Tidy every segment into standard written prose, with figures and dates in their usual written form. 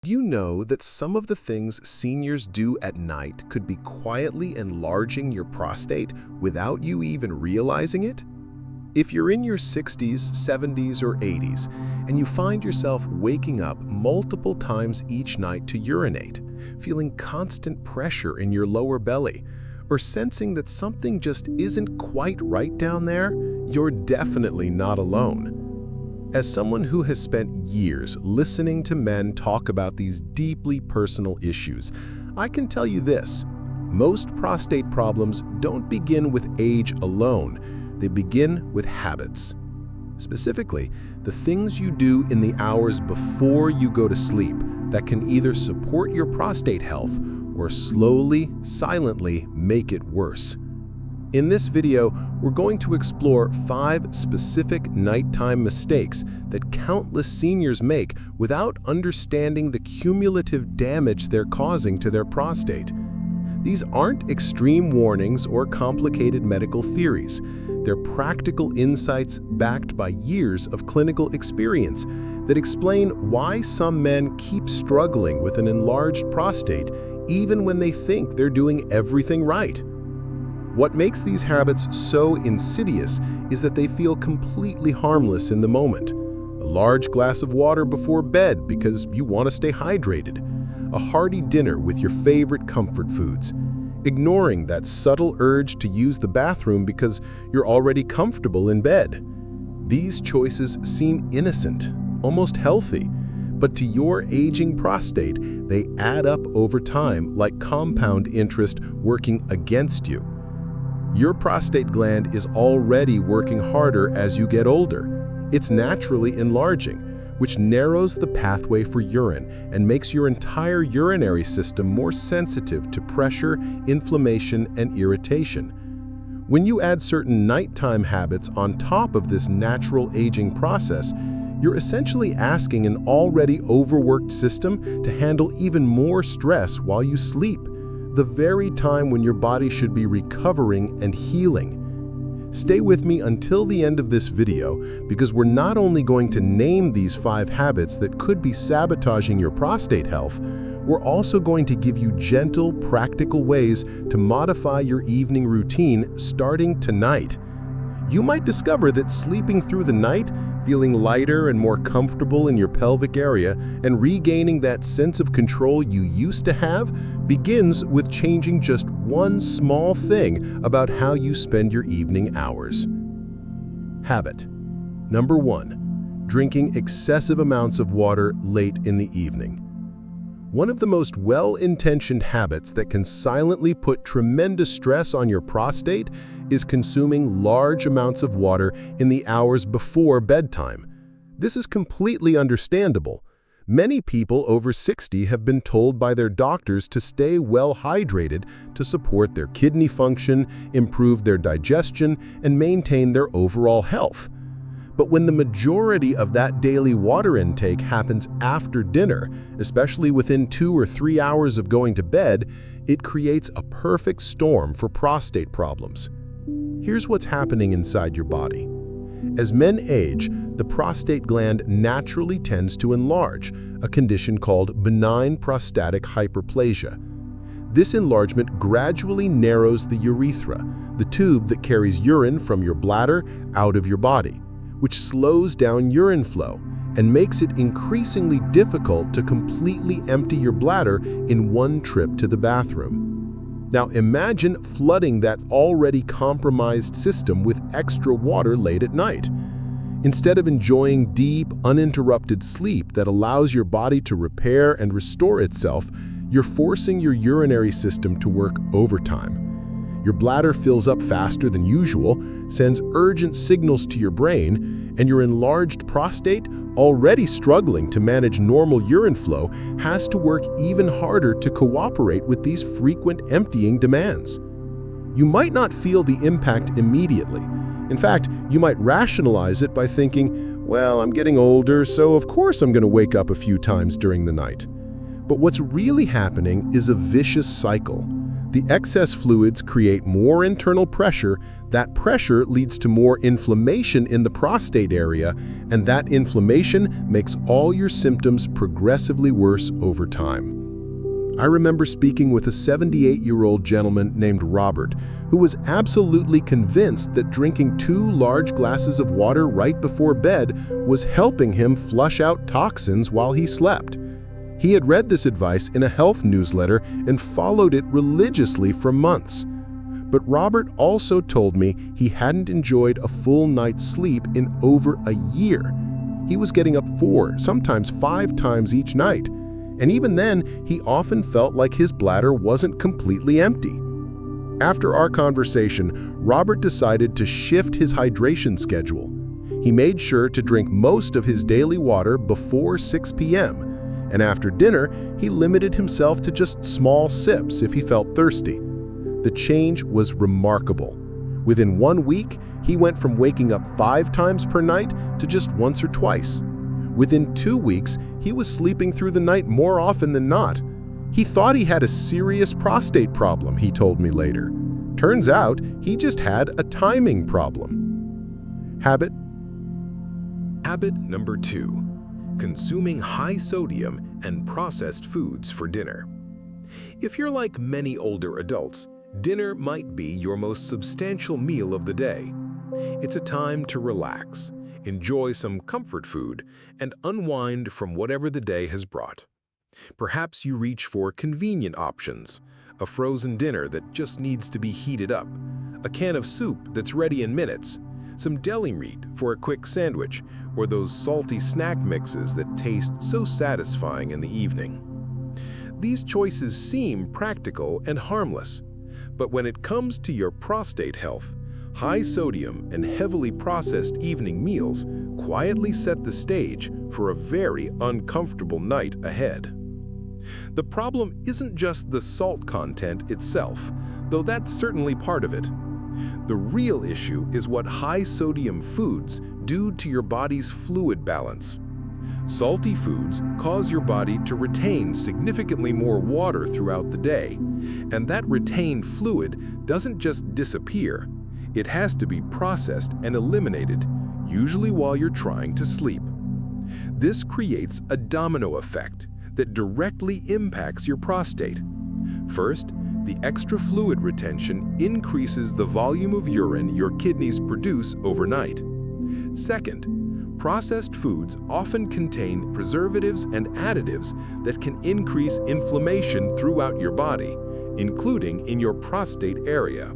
You know that some of the things seniors do at night could be quietly enlarging your prostate without you even realizing it? If you're in your 60s, 70s, or 80s, and you find yourself waking up multiple times each night to urinate, feeling constant pressure in your lower belly, or sensing that something just isn't quite right down there, you're definitely not alone. As someone who has spent years listening to men talk about these deeply personal issues, I can tell you this: most prostate problems don't begin with age alone. They begin with habits. Specifically, the things you do in the hours before you go to sleep that can either support your prostate health or slowly, silently make it worse. In this video, we're going to explore 5 specific nighttime mistakes that countless seniors make without understanding the cumulative damage they're causing to their prostate. These aren't extreme warnings or complicated medical theories. They're practical insights backed by years of clinical experience that explain why some men keep struggling with an enlarged prostate even when they think they're doing everything right. What makes these habits so insidious is that they feel completely harmless in the moment. A large glass of water before bed because you want to stay hydrated. A hearty dinner with your favorite comfort foods. Ignoring that subtle urge to use the bathroom because you're already comfortable in bed. These choices seem innocent, almost healthy, but to your aging prostate, they add up over time like compound interest working against you. Your prostate gland is already working harder as you get older. It's naturally enlarging, which narrows the pathway for urine and makes your entire urinary system more sensitive to pressure, inflammation, and irritation. When you add certain nighttime habits on top of this natural aging process, you're essentially asking an already overworked system to handle even more stress while you sleep, the very time when your body should be recovering and healing. Stay with me until the end of this video because we're not only going to name these 5 habits that could be sabotaging your prostate health, we're also going to give you gentle, practical ways to modify your evening routine starting tonight. You might discover that sleeping through the night, feeling lighter and more comfortable in your pelvic area, and regaining that sense of control you used to have begins with changing just one small thing about how you spend your evening hours. Habit number 1: drinking excessive amounts of water late in the evening. One of the most well-intentioned habits that can silently put tremendous stress on your prostate is consuming large amounts of water in the hours before bedtime. This is completely understandable. Many people over 60 have been told by their doctors to stay well hydrated to support their kidney function, improve their digestion, and maintain their overall health. But when the majority of that daily water intake happens after dinner, especially within 2 or 3 hours of going to bed, it creates a perfect storm for prostate problems. Here's what's happening inside your body. As men age, the prostate gland naturally tends to enlarge, a condition called benign prostatic hyperplasia. This enlargement gradually narrows the urethra, the tube that carries urine from your bladder out of your body, which slows down urine flow and makes it increasingly difficult to completely empty your bladder in one trip to the bathroom. Now imagine flooding that already compromised system with extra water late at night. Instead of enjoying deep, uninterrupted sleep that allows your body to repair and restore itself, you're forcing your urinary system to work overtime. Your bladder fills up faster than usual, sends urgent signals to your brain, and your enlarged prostate, already struggling to manage normal urine flow, has to work even harder to cooperate with these frequent emptying demands. You might not feel the impact immediately. In fact, you might rationalize it by thinking, well, I'm getting older, so of course I'm going to wake up a few times during the night. But what's really happening is a vicious cycle. The excess fluids create more internal pressure. That pressure leads to more inflammation in the prostate area, and that inflammation makes all your symptoms progressively worse over time. I remember speaking with a 78-year-old gentleman named Robert, who was absolutely convinced that drinking 2 large glasses of water right before bed was helping him flush out toxins while he slept. He had read this advice in a health newsletter and followed it religiously for months. But Robert also told me he hadn't enjoyed a full night's sleep in over a year. He was getting up 4, sometimes 5 times each night. And even then, he often felt like his bladder wasn't completely empty. After our conversation, Robert decided to shift his hydration schedule. He made sure to drink most of his daily water before 6 p.m., and after dinner, he limited himself to just small sips if he felt thirsty. The change was remarkable. Within 1 week, he went from waking up 5 times per night to just once or twice. Within 2 weeks, he was sleeping through the night more often than not. He thought he had a serious prostate problem, he told me later. Turns out, he just had a timing problem. Habit number 2. Consuming high sodium and processed foods for dinner. If you're like many older adults, dinner might be your most substantial meal of the day. It's a time to relax, enjoy some comfort food, and unwind from whatever the day has brought. Perhaps you reach for convenient options, a frozen dinner that just needs to be heated up, a can of soup that's ready in minutes, some deli meat for a quick sandwich, or those salty snack mixes that taste so satisfying in the evening. These choices seem practical and harmless, but when it comes to your prostate health, high sodium and heavily processed evening meals quietly set the stage for a very uncomfortable night ahead. The problem isn't just the salt content itself, though that's certainly part of it. The real issue is what high-sodium foods do to your body's fluid balance. Salty foods cause your body to retain significantly more water throughout the day, and that retained fluid doesn't just disappear. It has to be processed and eliminated, usually while you're trying to sleep. This creates a domino effect that directly impacts your prostate. First, the extra fluid retention increases the volume of urine your kidneys produce overnight. Second, processed foods often contain preservatives and additives that can increase inflammation throughout your body, including in your prostate area.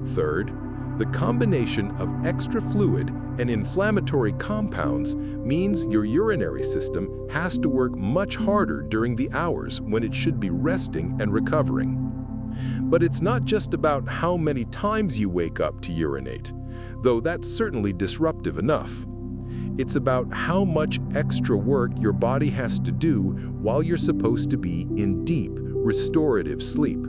Third, the combination of extra fluid and inflammatory compounds means your urinary system has to work much harder during the hours when it should be resting and recovering. But it's not just about how many times you wake up to urinate, though that's certainly disruptive enough. It's about how much extra work your body has to do while you're supposed to be in deep, restorative sleep.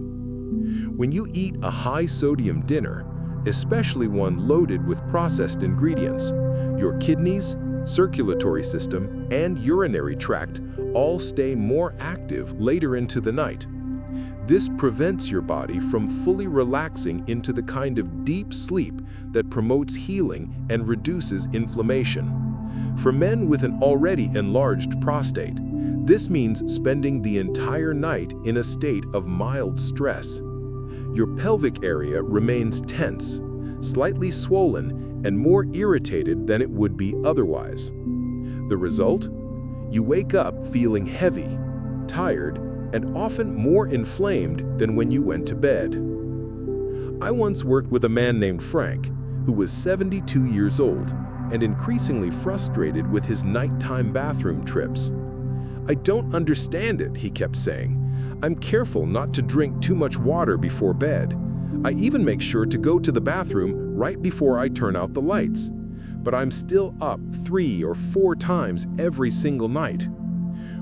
When you eat a high-sodium dinner, especially one loaded with processed ingredients, your kidneys, circulatory system, and urinary tract all stay more active later into the night. This prevents your body from fully relaxing into the kind of deep sleep that promotes healing and reduces inflammation. For men with an already enlarged prostate, this means spending the entire night in a state of mild stress. Your pelvic area remains tense, slightly swollen, and more irritated than it would be otherwise. The result? You wake up feeling heavy, tired, and often more inflamed than when you went to bed. I once worked with a man named Frank, who was 72 years old and increasingly frustrated with his nighttime bathroom trips. "I don't understand it," he kept saying. "I'm careful not to drink too much water before bed. I even make sure to go to the bathroom right before I turn out the lights. But I'm still up 3 or 4 times every single night."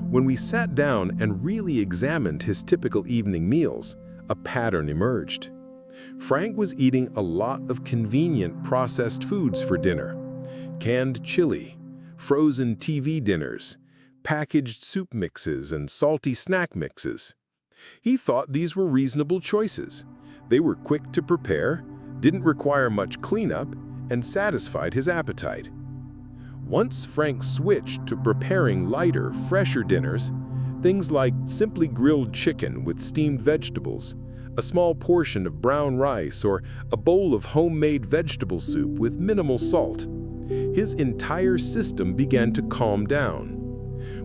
When we sat down and really examined his typical evening meals, a pattern emerged. Frank was eating a lot of convenient processed foods for dinner: canned chili, frozen TV dinners, packaged soup mixes, and salty snack mixes. He thought these were reasonable choices. They were quick to prepare, didn't require much cleanup, and satisfied his appetite. Once Frank switched to preparing lighter, fresher dinners, things like simply grilled chicken with steamed vegetables, a small portion of brown rice, or a bowl of homemade vegetable soup with minimal salt, his entire system began to calm down.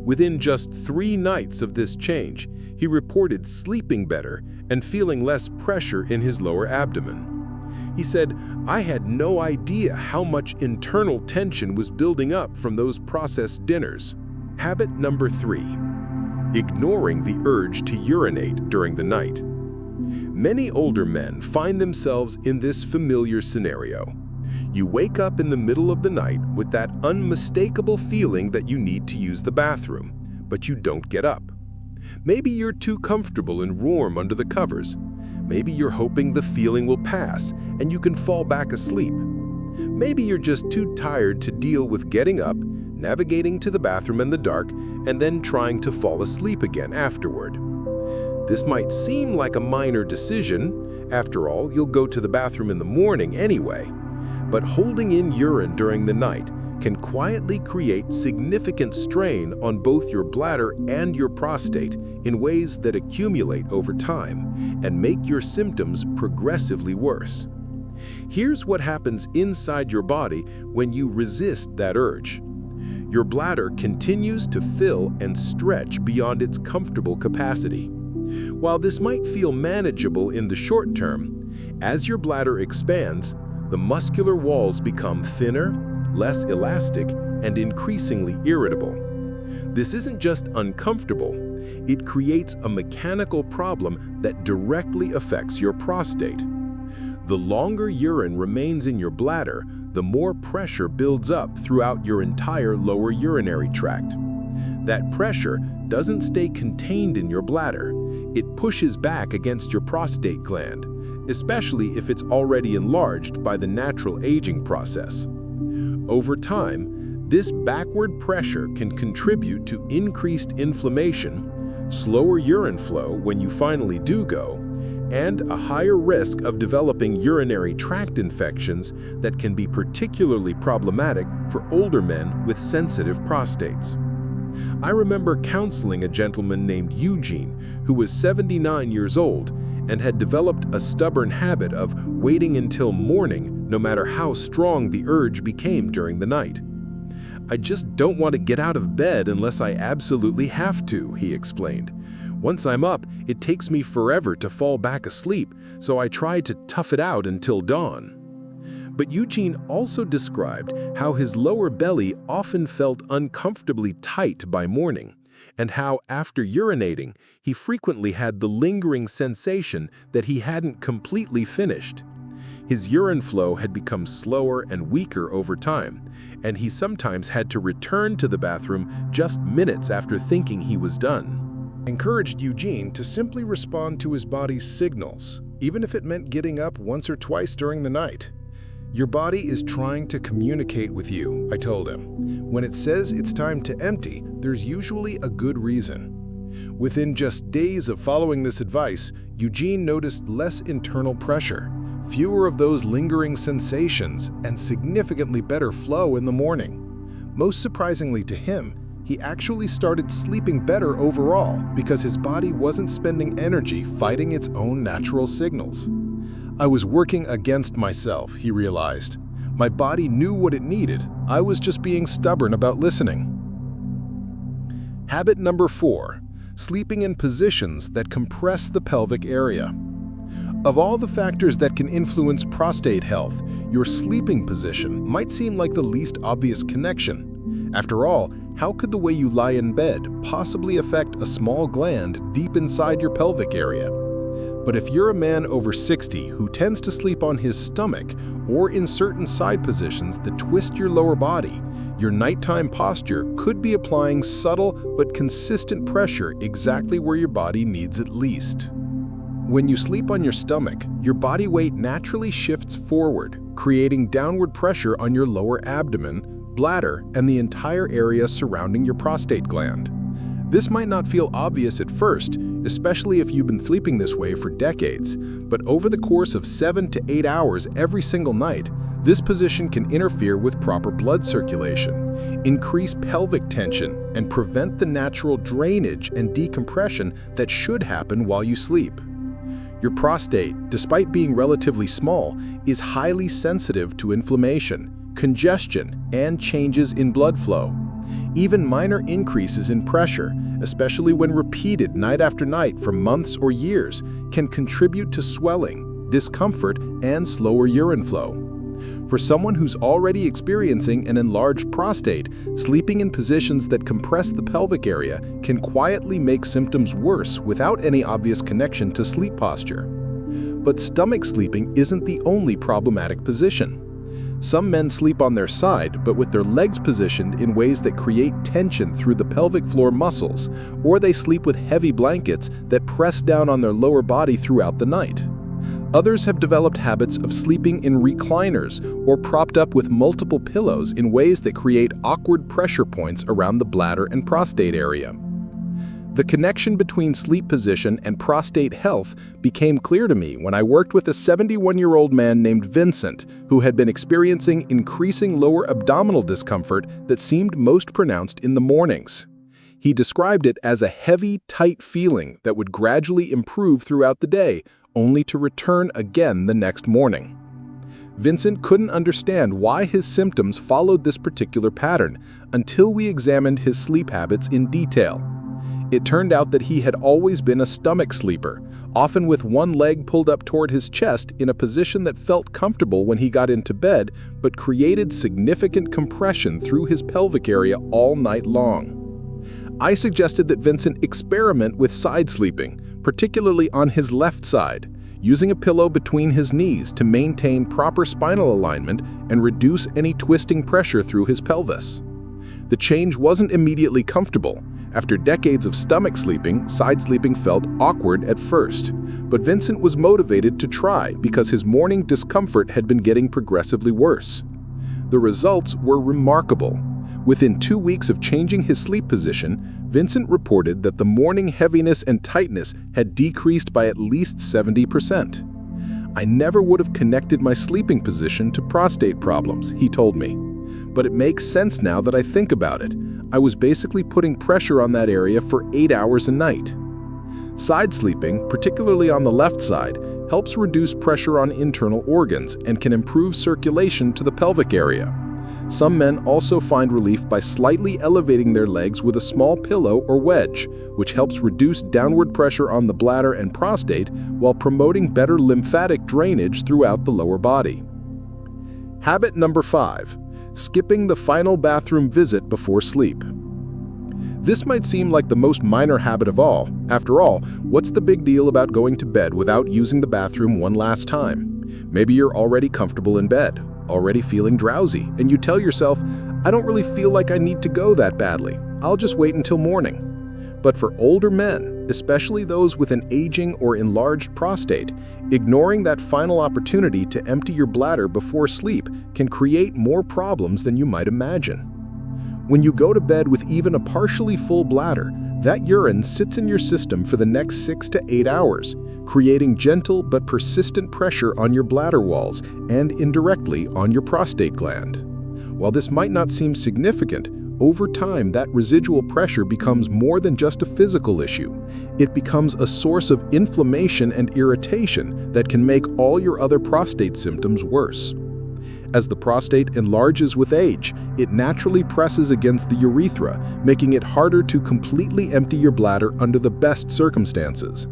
Within just 3 nights of this change, he reported sleeping better and feeling less pressure in his lower abdomen. He said, "I had no idea how much internal tension was building up from those processed dinners." Habit number 3. Ignoring the urge to urinate during the night. Many older men find themselves in this familiar scenario. You wake up in the middle of the night with that unmistakable feeling that you need to use the bathroom, but you don't get up. Maybe you're too comfortable and warm under the covers. Maybe you're hoping the feeling will pass and you can fall back asleep. Maybe you're just too tired to deal with getting up, navigating to the bathroom in the dark, and then trying to fall asleep again afterward. This might seem like a minor decision. After all, you'll go to the bathroom in the morning anyway. But holding in urine during the night can quietly create significant strain on both your bladder and your prostate in ways that accumulate over time and make your symptoms progressively worse. Here's what happens inside your body when you resist that urge. Your bladder continues to fill and stretch beyond its comfortable capacity. While this might feel manageable in the short term, as your bladder expands, the muscular walls become thinner, less elastic, and increasingly irritable. This isn't just uncomfortable, it creates a mechanical problem that directly affects your prostate. The longer urine remains in your bladder, the more pressure builds up throughout your entire lower urinary tract. That pressure doesn't stay contained in your bladder. It pushes back against your prostate gland, especially if it's already enlarged by the natural aging process. Over time, this backward pressure can contribute to increased inflammation, slower urine flow when you finally do go, and a higher risk of developing urinary tract infections that can be particularly problematic for older men with sensitive prostates. I remember counseling a gentleman named Eugene who was 79 years old and had developed a stubborn habit of waiting until morning no matter how strong the urge became during the night. "I just don't want to get out of bed unless I absolutely have to," he explained. "Once I'm up, it takes me forever to fall back asleep, so I try to tough it out until dawn." But Eugene also described how his lower belly often felt uncomfortably tight by morning, and how after urinating, he frequently had the lingering sensation that he hadn't completely finished. His urine flow had become slower and weaker over time, and he sometimes had to return to the bathroom just minutes after thinking he was done. I encouraged Eugene to simply respond to his body's signals, even if it meant getting up once or twice during the night. "Your body is trying to communicate with you," I told him. "When it says it's time to empty, there's usually a good reason." Within just days of following this advice, Eugene noticed less internal pressure, fewer of those lingering sensations, and significantly better flow in the morning. Most surprisingly to him, he actually started sleeping better overall because his body wasn't spending energy fighting its own natural signals. I was working against myself, he realized. My body knew what it needed. I was just being stubborn about listening. Habit number 4, sleeping in positions that compress the pelvic area. Of all the factors that can influence prostate health, your sleeping position might seem like the least obvious connection. After all, how could the way you lie in bed possibly affect a small gland deep inside your pelvic area? But if you're a man over 60 who tends to sleep on his stomach or in certain side positions that twist your lower body, your nighttime posture could be applying subtle but consistent pressure exactly where your body needs it least. When you sleep on your stomach, your body weight naturally shifts forward, creating downward pressure on your lower abdomen, bladder, and the entire area surrounding your prostate gland. This might not feel obvious at first, especially if you've been sleeping this way for decades, but over the course of 7 to 8 hours every single night, this position can interfere with proper blood circulation, increase pelvic tension, and prevent the natural drainage and decompression that should happen while you sleep. Your prostate, despite being relatively small, is highly sensitive to inflammation, congestion, and changes in blood flow. Even minor increases in pressure, especially when repeated night after night for months or years, can contribute to swelling, discomfort, and slower urine flow. For someone who's already experiencing an enlarged prostate, sleeping in positions that compress the pelvic area can quietly make symptoms worse without any obvious connection to sleep posture. But stomach sleeping isn't the only problematic position. Some men sleep on their side, but with their legs positioned in ways that create tension through the pelvic floor muscles, or they sleep with heavy blankets that press down on their lower body throughout the night. Others have developed habits of sleeping in recliners or propped up with multiple pillows in ways that create awkward pressure points around the bladder and prostate area. The connection between sleep position and prostate health became clear to me when I worked with a 71-year-old man named Vincent, who had been experiencing increasing lower abdominal discomfort that seemed most pronounced in the mornings. He described it as a heavy, tight feeling that would gradually improve throughout the day, only to return again the next morning. Vincent couldn't understand why his symptoms followed this particular pattern until we examined his sleep habits in detail. It turned out that he had always been a stomach sleeper, often with one leg pulled up toward his chest in a position that felt comfortable when he got into bed, but created significant compression through his pelvic area all night long. I suggested that Vincent experiment with side sleeping, particularly on his left side, using a pillow between his knees to maintain proper spinal alignment and reduce any twisting pressure through his pelvis. The change wasn't immediately comfortable. After decades of stomach sleeping, side sleeping felt awkward at first, but Vincent was motivated to try because his morning discomfort had been getting progressively worse. The results were remarkable. Within 2 weeks of changing his sleep position, Vincent reported that the morning heaviness and tightness had decreased by at least 70%. I never would have connected my sleeping position to prostate problems, he told me. But it makes sense now that I think about it. I was basically putting pressure on that area for 8 hours a night. Side sleeping, particularly on the left side, helps reduce pressure on internal organs and can improve circulation to the pelvic area. Some men also find relief by slightly elevating their legs with a small pillow or wedge, which helps reduce downward pressure on the bladder and prostate while promoting better lymphatic drainage throughout the lower body. Habit number 5. Skipping the final bathroom visit before sleep. This might seem like the most minor habit of all. After all, what's the big deal about going to bed without using the bathroom one last time? Maybe you're already comfortable in bed, already feeling drowsy, and you tell yourself, I don't really feel like I need to go that badly. I'll just wait until morning. But for older men, especially those with an aging or enlarged prostate, ignoring that final opportunity to empty your bladder before sleep can create more problems than you might imagine. When you go to bed with even a partially full bladder, that urine sits in your system for the next 6 to 8 hours, creating gentle but persistent pressure on your bladder walls and indirectly on your prostate gland. While this might not seem significant, over time that residual pressure becomes more than just a physical issue. It becomes a source of inflammation and irritation that can make all your other prostate symptoms worse. As the prostate enlarges with age, it naturally presses against the urethra, making it harder to completely empty your bladder under the best circumstances.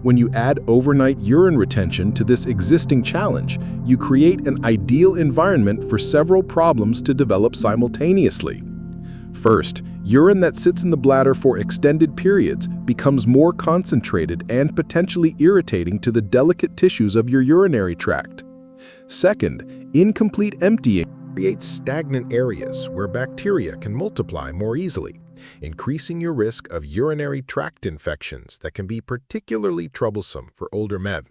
When you add overnight urine retention to this existing challenge, you create an ideal environment for several problems to develop simultaneously. First, urine that sits in the bladder for extended periods becomes more concentrated and potentially irritating to the delicate tissues of your urinary tract. Second, incomplete emptying creates stagnant areas where bacteria can multiply more easily, increasing your risk of urinary tract infections that can be particularly troublesome for older men.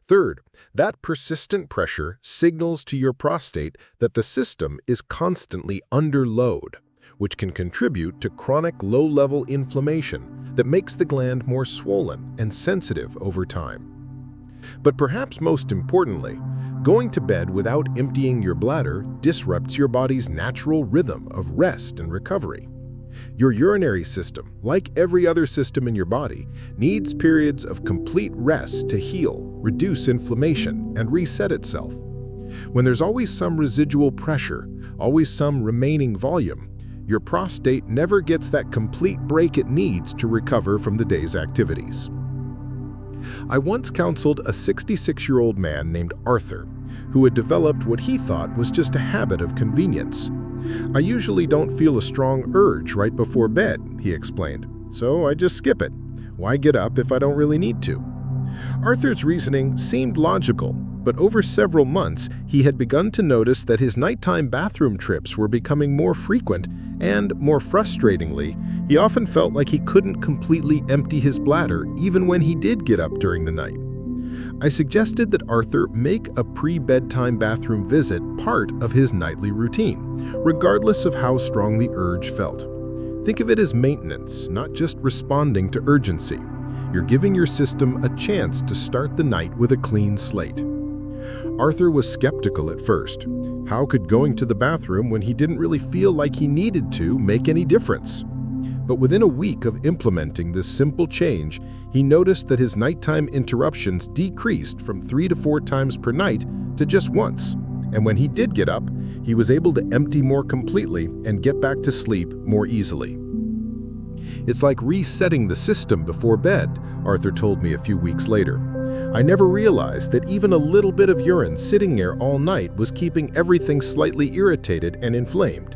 Third, that persistent pressure signals to your prostate that the system is constantly under load. which can contribute to chronic low-level inflammation that makes the gland more swollen and sensitive over time. But perhaps most importantly, going to bed without emptying your bladder disrupts your body's natural rhythm of rest and recovery. Your urinary system, like every other system in your body, needs periods of complete rest to heal, reduce inflammation, and reset itself. When there's always some residual pressure, always some remaining volume, your prostate never gets that complete break it needs to recover from the day's activities. I once counseled a 66-year-old man named Arthur, who had developed what he thought was just a habit of convenience. "I usually don't feel a strong urge right before bed," he explained, "so I just skip it. Why get up if I don't really need to?" Arthur's reasoning seemed logical, but over several months, he had begun to notice that his nighttime bathroom trips were becoming more frequent, and, more frustratingly, he often felt like he couldn't completely empty his bladder even when he did get up during the night. I suggested that Arthur make a pre-bedtime bathroom visit part of his nightly routine, regardless of how strong the urge felt. Think of it as maintenance, not just responding to urgency. You're giving your system a chance to start the night with a clean slate. Arthur was skeptical at first. How could going to the bathroom when he didn't really feel like he needed to make any difference? But within a week of implementing this simple change, he noticed that his nighttime interruptions decreased from 3 to 4 times per night to just once. And when he did get up, he was able to empty more completely and get back to sleep more easily. "It's like resetting the system before bed," Arthur told me a few weeks later. "I never realized that even a little bit of urine sitting there all night was keeping everything slightly irritated and inflamed."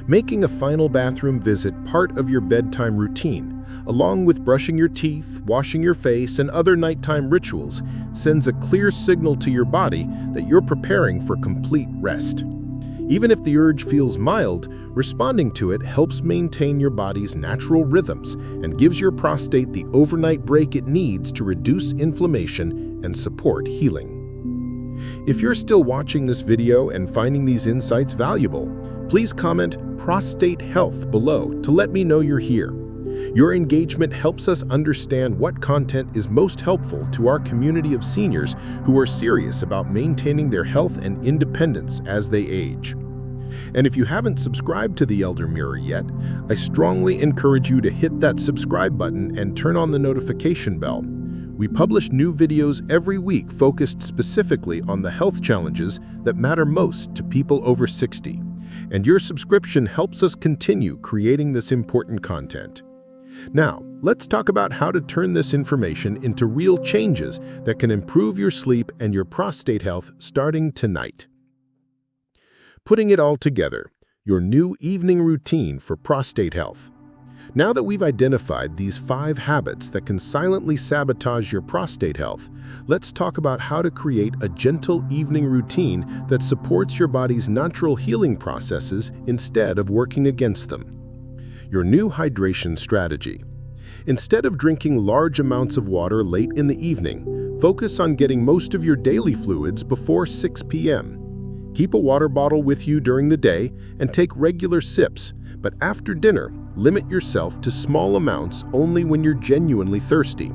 Making a final bathroom visit part of your bedtime routine, along with brushing your teeth, washing your face, and other nighttime rituals, sends a clear signal to your body that you're preparing for complete rest. Even if the urge feels mild, responding to it helps maintain your body's natural rhythms and gives your prostate the overnight break it needs to reduce inflammation and support healing. If you're still watching this video and finding these insights valuable, please comment "prostate health" below to let me know you're here. Your engagement helps us understand what content is most helpful to our community of seniors who are serious about maintaining their health and independence as they age. And if you haven't subscribed to the Elder Mirror yet, I strongly encourage you to hit that subscribe button and turn on the notification bell. We publish new videos every week focused specifically on the health challenges that matter most to people over 60. And your subscription helps us continue creating this important content. Now, let's talk about how to turn this information into real changes that can improve your sleep and your prostate health starting tonight. Putting it all together, your new evening routine for prostate health. Now that we've identified these 5 habits that can silently sabotage your prostate health, let's talk about how to create a gentle evening routine that supports your body's natural healing processes instead of working against them. Your new hydration strategy. Instead of drinking large amounts of water late in the evening, focus on getting most of your daily fluids before 6 p.m. Keep a water bottle with you during the day and take regular sips, but after dinner, limit yourself to small amounts only when you're genuinely thirsty.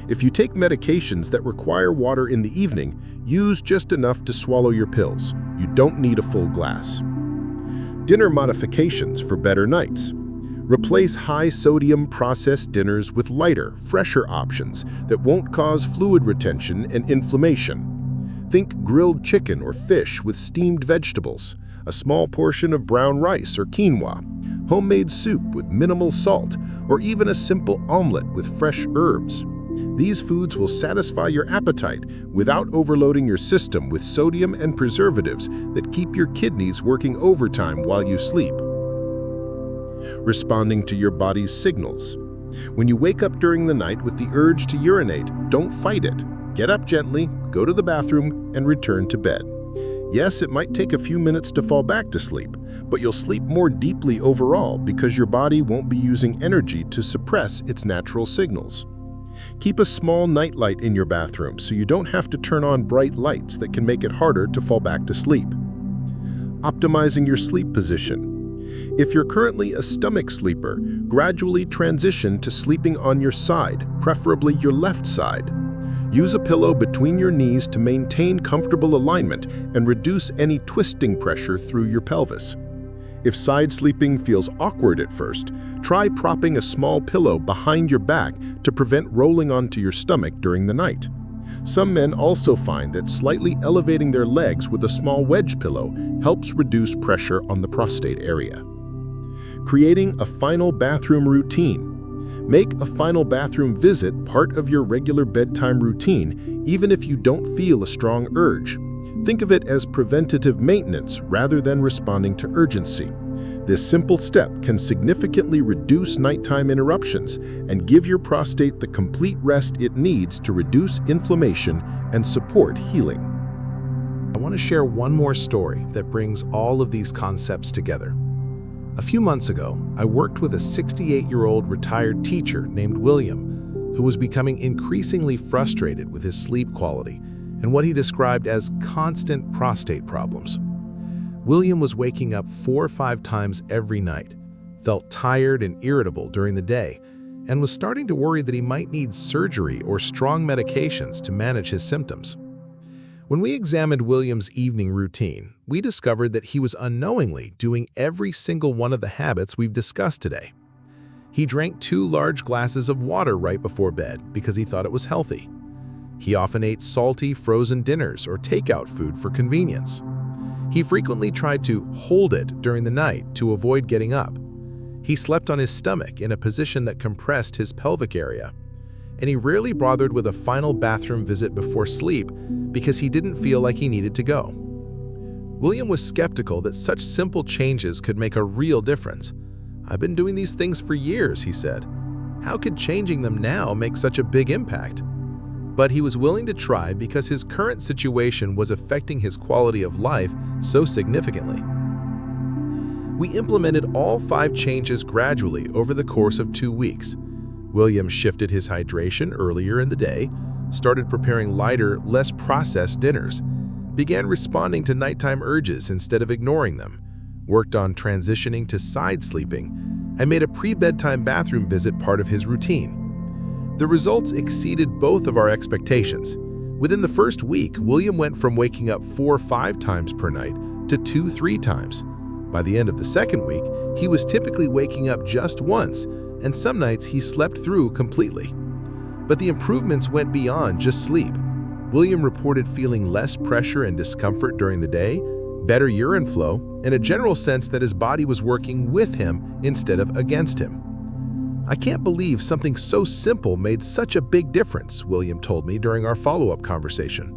If you take medications that require water in the evening, use just enough to swallow your pills. You don't need a full glass. Dinner modifications for better nights. Replace high-sodium processed dinners with lighter, fresher options that won't cause fluid retention and inflammation. Think grilled chicken or fish with steamed vegetables, a small portion of brown rice or quinoa, homemade soup with minimal salt, or even a simple omelet with fresh herbs. These foods will satisfy your appetite without overloading your system with sodium and preservatives that keep your kidneys working overtime while you sleep. Responding to your body's signals. When you wake up during the night with the urge to urinate, don't fight it. Get up gently, go to the bathroom, and return to bed. Yes, it might take a few minutes to fall back to sleep, but you'll sleep more deeply overall because your body won't be using energy to suppress its natural signals. Keep a small nightlight in your bathroom so you don't have to turn on bright lights that can make it harder to fall back to sleep. Optimizing your sleep position. If you're currently a stomach sleeper, gradually transition to sleeping on your side, preferably your left side. Use a pillow between your knees to maintain comfortable alignment and reduce any twisting pressure through your pelvis. If side sleeping feels awkward at first, try propping a small pillow behind your back to prevent rolling onto your stomach during the night. Some men also find that slightly elevating their legs with a small wedge pillow helps reduce pressure on the prostate area. Creating a final bathroom routine. Make a final bathroom visit part of your regular bedtime routine, even if you don't feel a strong urge. Think of it as preventative maintenance rather than responding to urgency. This simple step can significantly reduce nighttime interruptions and give your prostate the complete rest it needs to reduce inflammation and support healing. I want to share one more story that brings all of these concepts together. A few months ago, I worked with a 68-year-old retired teacher named William, who was becoming increasingly frustrated with his sleep quality and what he described as constant prostate problems. William was waking up 4 or 5 times every night, felt tired and irritable during the day, and was starting to worry that he might need surgery or strong medications to manage his symptoms. When we examined William's evening routine, we discovered that he was unknowingly doing every single one of the habits we've discussed today. He drank 2 large glasses of water right before bed because he thought it was healthy. He often ate salty, frozen dinners or takeout food for convenience. He frequently tried to hold it during the night to avoid getting up. He slept on his stomach in a position that compressed his pelvic area. And he rarely bothered with a final bathroom visit before sleep because he didn't feel like he needed to go. William was skeptical that such simple changes could make a real difference. "I've been doing these things for years," he said. "How could changing them now make such a big impact?" But he was willing to try because his current situation was affecting his quality of life so significantly. We implemented all 5 changes gradually over the course of 2 weeks. William shifted his hydration earlier in the day, started preparing lighter, less processed dinners, began responding to nighttime urges instead of ignoring them, worked on transitioning to side sleeping, and made a pre-bedtime bathroom visit part of his routine. The results exceeded both of our expectations. Within the first week, William went from waking up 4 or 5 times per night to 2 or 3 times. By the end of the second week, he was typically waking up just once, and some nights he slept through completely. But the improvements went beyond just sleep. William reported feeling less pressure and discomfort during the day, better urine flow, and a general sense that his body was working with him instead of against him. "I can't believe something so simple made such a big difference," William told me during our follow-up conversation.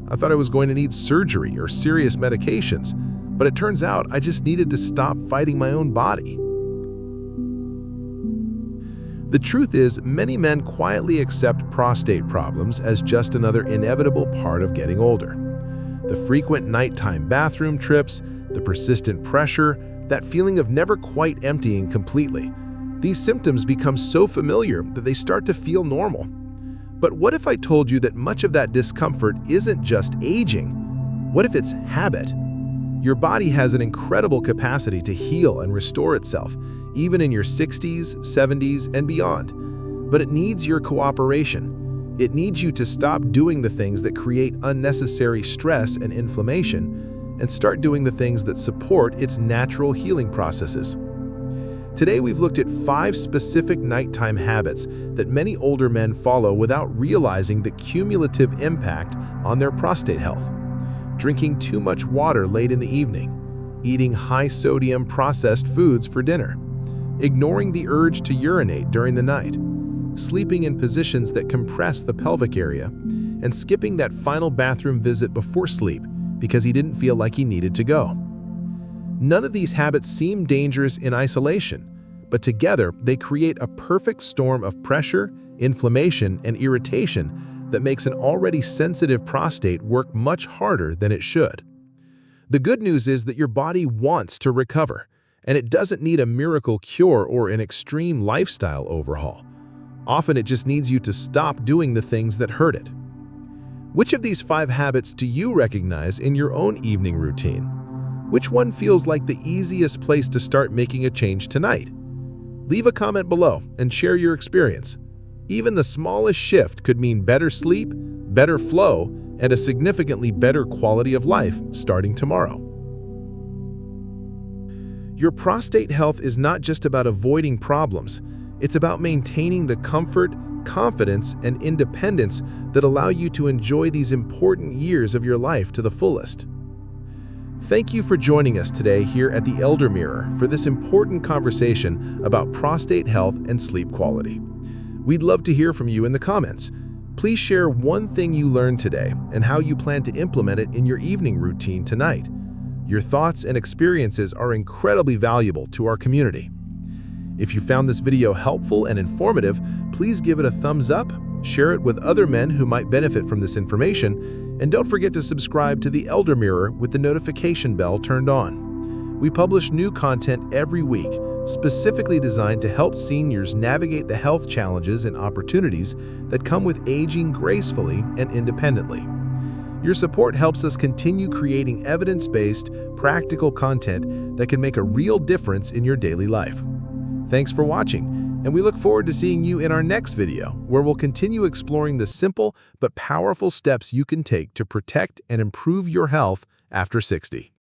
"I thought I was going to need surgery or serious medications, but it turns out I just needed to stop fighting my own body." The truth is, many men quietly accept prostate problems as just another inevitable part of getting older. The frequent nighttime bathroom trips, the persistent pressure, that feeling of never quite emptying completely. These symptoms become so familiar that they start to feel normal. But what if I told you that much of that discomfort isn't just aging? What if it's habit? Your body has an incredible capacity to heal and restore itself, even in your 60s, 70s, and beyond. But it needs your cooperation. It needs you to stop doing the things that create unnecessary stress and inflammation and start doing the things that support its natural healing processes. Today, we've looked at 5 specific nighttime habits that many older men follow without realizing the cumulative impact on their prostate health. Drinking too much water late in the evening, eating high-sodium processed foods for dinner, ignoring the urge to urinate during the night, sleeping in positions that compress the pelvic area, and skipping that final bathroom visit before sleep because he didn't feel like he needed to go. None of these habits seem dangerous in isolation, but together they create a perfect storm of pressure, inflammation, and irritation that makes an already sensitive prostate work much harder than it should. The good news is that your body wants to recover, and it doesn't need a miracle cure or an extreme lifestyle overhaul. Often it just needs you to stop doing the things that hurt it. Which of these 5 habits do you recognize in your own evening routine? Which one feels like the easiest place to start making a change tonight? Leave a comment below and share your experience. Even the smallest shift could mean better sleep, better flow, and a significantly better quality of life starting tomorrow. Your prostate health is not just about avoiding problems. It's about maintaining the comfort, confidence, and independence that allow you to enjoy these important years of your life to the fullest. Thank you for joining us today here at the Elder Mirror for this important conversation about prostate health and sleep quality. We'd love to hear from you in the comments. Please share one thing you learned today and how you plan to implement it in your evening routine tonight. Your thoughts and experiences are incredibly valuable to our community. If you found this video helpful and informative, please give it a thumbs up, share it with other men who might benefit from this information, and don't forget to subscribe to the Elder Mirror with the notification bell turned on. We publish new content every week, specifically designed to help seniors navigate the health challenges and opportunities that come with aging gracefully and independently. Your support helps us continue creating evidence-based, practical content that can make a real difference in your daily life. Thanks for watching, and we look forward to seeing you in our next video, where we'll continue exploring the simple but powerful steps you can take to protect and improve your health after 60.